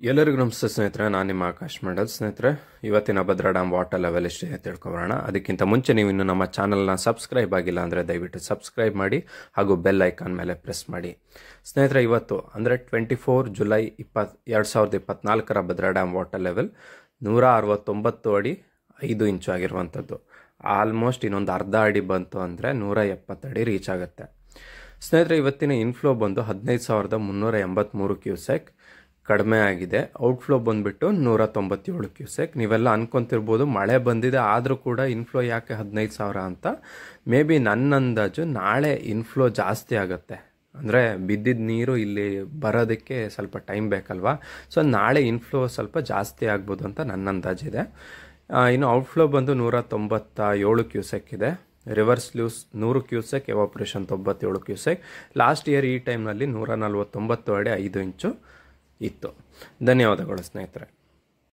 ಎಲ್ಲರಿಗೂ ನಮಸ್ತೆ ಸ್ನೇಹಿತರೆ, ನಾನು ನಿಮ್ಮ ಆಕಾಶ್ ಮಂಡಲ್. ಸ್ನೇಹಿತರೆ, ಇವತ್ತಿನ ಭದ್ರಾ ಡ್ಯಾಮ್ ವಾಟರ್ ಲೆವೆಲ್ ಎಷ್ಟಿದೆ ತಿಳ್ಕೊಬರೋಣ. ಅದಕ್ಕಿಂತ ಮುಂಚೆ ನೀವು ಇನ್ನು ನಮ್ಮ ಚಾನಲ್ನ ಸಬ್ಸ್ಕ್ರೈಬ್ ಆಗಿಲ್ಲ ಅಂದರೆ ದಯವಿಟ್ಟು ಸಬ್ಸ್ಕ್ರೈಬ್ ಮಾಡಿ ಹಾಗೂ ಬೆಲ್ ಐಕಾನ್ ಮೇಲೆ ಪ್ರೆಸ್ ಮಾಡಿ. ಸ್ನೇಹಿತರೆ, ಇವತ್ತು ಅಂದರೆ 24 July 2024 Bhadra dam water level 169 ಅಡಿ 5 ಇಂಚು ಆಗಿರುವಂಥದ್ದು. ಆಲ್ಮೋಸ್ಟ್ ಇನ್ನೊಂದು ಅರ್ಧ ಅಡಿ ಬಂತು ಅಂದರೆ 170 ಅಡಿ ರೀಚ್ ಆಗುತ್ತೆ. ಸ್ನೇಹಿತರೆ, ಇವತ್ತಿನ ಇನ್ಫ್ಲೋ ಬಂದು 15,383 ಕ್ಯೂಸೆಕ್ ಕಡಿಮೆ ಆಗಿದೆ. ಔಟ್ಫ್ಲೋ ಬಂದುಬಿಟ್ಟು 197 ಕ್ಯೂಸೆಕ್. ನೀವೆಲ್ಲ ಅನ್ಕೊಂತಿರ್ಬೋದು ಮಳೆ ಬಂದಿದೆ ಆದರೂ ಕೂಡ ಇನ್ಫ್ಲೋ ಯಾಕೆ 15,000 ಅಂತ. ಮೇ ಬಿ ನನ್ನ ಅಂದಾಜು ನಾಳೆ ಇನ್ಫ್ಲೋ ಜಾಸ್ತಿ ಆಗುತ್ತೆ. ಅಂದರೆ ಬಿದ್ದಿದ್ದ ನೀರು ಇಲ್ಲಿ ಬರೋದಕ್ಕೆ ಸ್ವಲ್ಪ ಟೈಮ್ ಬೇಕಲ್ವಾ. ಸೊ ನಾಳೆ ಇನ್ಫ್ಲೋ ಸ್ವಲ್ಪ ಜಾಸ್ತಿ ಆಗ್ಬೋದು ಅಂತ ನನ್ನ ಅಂದಾಜಿದೆ. ಇನ್ನು ಔಟ್ಫ್ಲೋ ಬಂದು 197 ಕ್ಯೂಸೆಕ್ ಇದೆ. River sluice 100 cusec, evaporation 97 cusec. Last year ಈ ಟೈಮ್ನಲ್ಲಿ 149 ಅಡಿ 5 ಇಂಚು ಇತ್ತು. ಧನ್ಯವಾದಗಳು ಸ್ನೇಹಿತರೆ.